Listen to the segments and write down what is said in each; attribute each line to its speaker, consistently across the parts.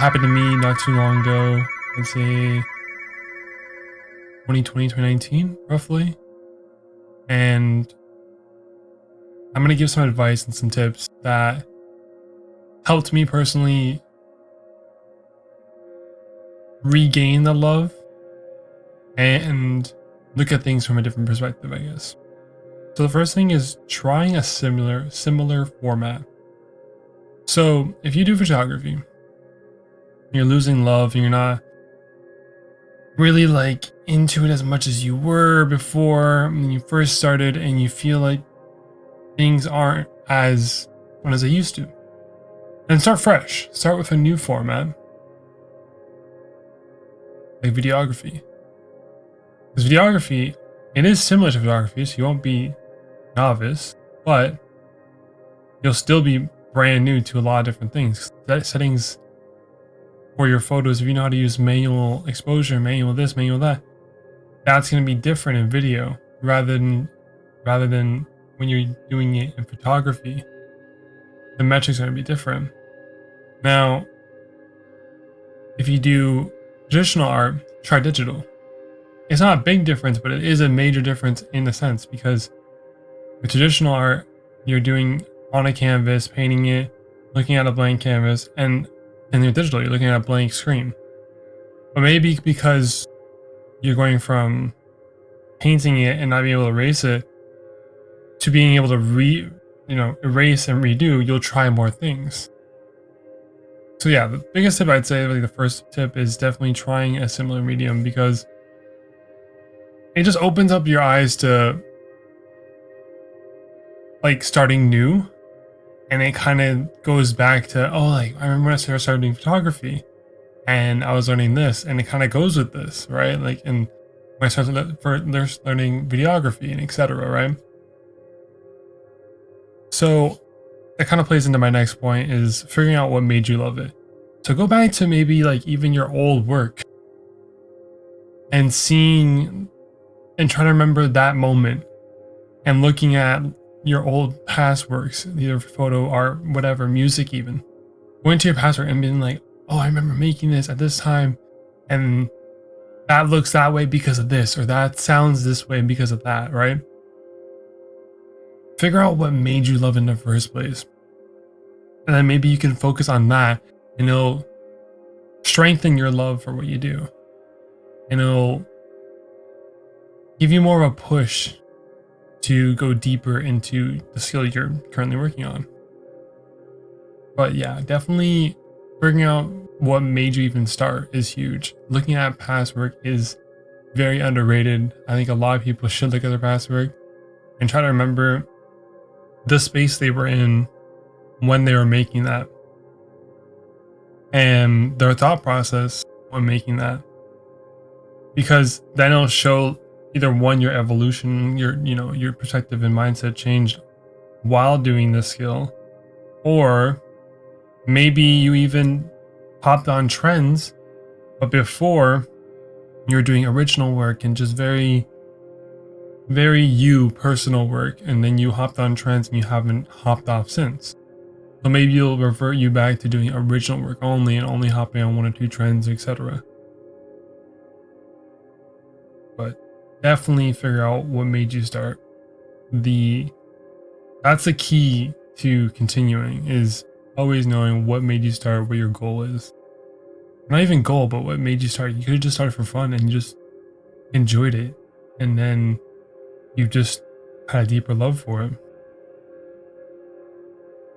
Speaker 1: happened to me not too long ago. I'd say 2020, 2019, roughly. And I'm going to give some advice and some tips that helped me personally regain the love and look at things from a different perspective, I guess. So the first thing is trying a similar format. So if you do photography, you're losing love and you're not really like into it as much as you were before when you first started, and you feel like things aren't as fun as they used to, then start fresh. Start with a new format like videography. Because videography, it is similar to photography, so you won't be novice, but you'll still be brand new to a lot of different things. That settings for your photos, if you know how to use manual exposure, manual this, manual that, that's going to be different in video rather than when you're doing it in photography. The metrics are going to be different. Now, if you do traditional art, try digital. It's not a big difference, but it is a major difference in a sense, because with traditional art, you're doing on a canvas, painting it, looking at a blank canvas, and in your digital, you're looking at a blank screen. But maybe because you're going from painting it and not being able to erase it to being able to erase and redo, you'll try more things. So yeah, the biggest tip I'd say, like the first tip, is definitely trying a similar medium, because it just opens up your eyes to like starting new. And it kind of goes back to, oh, like I remember when I started doing photography and I was learning this, and it kind of goes with this, right? Like, and when I started learning videography and etc., right? So that kind of plays into my next point, is figuring out what made you love it. So go back to maybe like even your old work and seeing and trying to remember that moment, and looking at your old past works, either photo, art, whatever, music even. Going to your past work and being like, oh, I remember making this at this time, and that looks that way because of this, or that sounds this way because of that, right? Figure out what made you love in the first place. And then maybe you can focus on that, and it'll strengthen your love for what you do. And it'll give you more of a push to go deeper into the skill you're currently working on. But yeah, definitely figuring out what made you even start is huge. Looking at past work is very underrated. I think a lot of people should look at their past work and try to remember the space they were in when they were making that, and their thought process when making that, because then it'll show either one, your evolution, your perspective and mindset changed while doing this skill, or maybe you even hopped on trends, but before you're doing original work and just very, very personal work, and then you hopped on trends and you haven't hopped off since. So maybe it'll revert you back to doing original work only and only hopping on one or two trends, etc. But definitely figure out what made you start. That's the key to continuing, is always knowing what made you start, what your goal is. Not even goal, but what made you start. You could have just started for fun and you just enjoyed it, and then you just had a deeper love for it.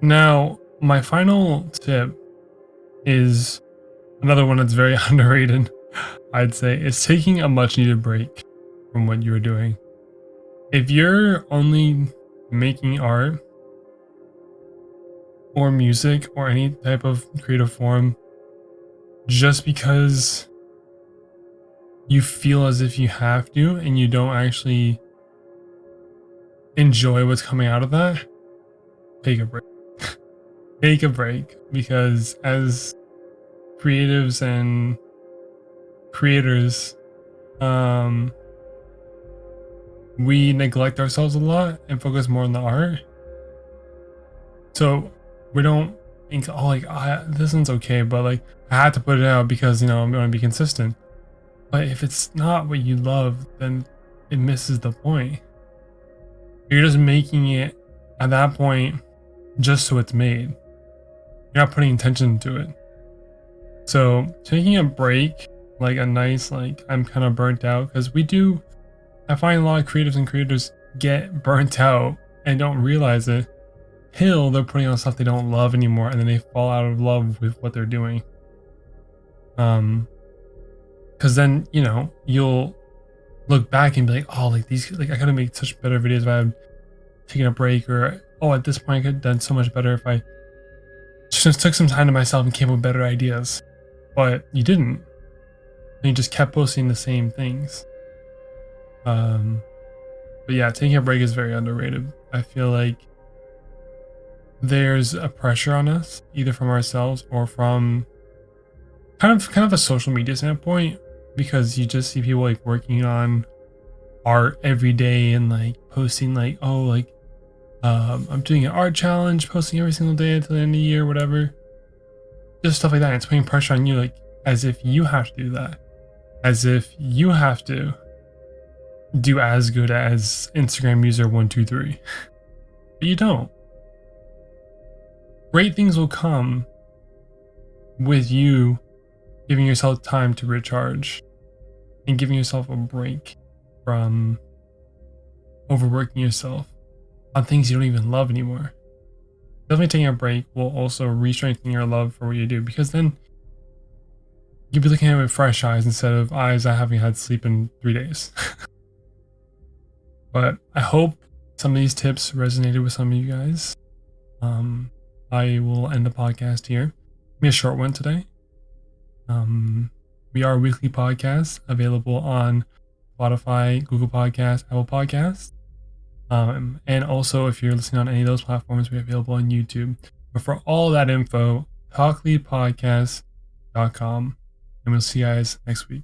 Speaker 1: Now, my final tip is another one that's very underrated, I'd say. It's taking a much needed break from what you were doing. If you're only making art or music or any type of creative form just because you feel as if you have to, and you don't actually enjoy what's coming out of that, take a break. Take a break, because as creatives and creators, we neglect ourselves a lot and focus more on the art. So we don't think, oh, like this one's okay, but like I had to put it out because I'm going to be consistent. But if it's not what you love, then it misses the point. You're just making it at that point just so it's made. You're not putting intention into it. So taking a break, like a nice, like I'm kind of burnt out, because I find a lot of creatives and creators get burnt out and don't realize it till they're putting on stuff they don't love anymore, and then they fall out of love with what they're doing. Because then you'll look back and be like, oh, like these, like I could have made such better videos if I had taken a break, or oh, at this point I could have done so much better if I just took some time to myself and came up with better ideas. But you didn't. And you just kept posting the same things. But yeah, taking a break is very underrated. I feel like there's a pressure on us, either from ourselves or from kind of a social media standpoint, because you just see people like working on art every day and like posting like, oh, like I'm doing an art challenge, posting every single day until the end of the year, whatever. Just stuff like that. It's putting pressure on you, like as if you have to do that, as if you have to do as good as Instagram user 123. But you don't. Great things will come with you giving yourself time to recharge and giving yourself a break from overworking yourself on things you don't even love anymore. Definitely taking a break will also re-strengthen your love for what you do, because then you'll be looking at it with fresh eyes instead of eyes that haven't had sleep in 3 days. But I hope some of these tips resonated with some of you guys. I will end the podcast here. Be a short one today. We are a weekly podcast available on Spotify, Google Podcasts, Apple Podcasts. And also, if you're listening on any of those platforms, we're available on YouTube. But for all that info, talkleadpodcast.com. And we'll see you guys next week.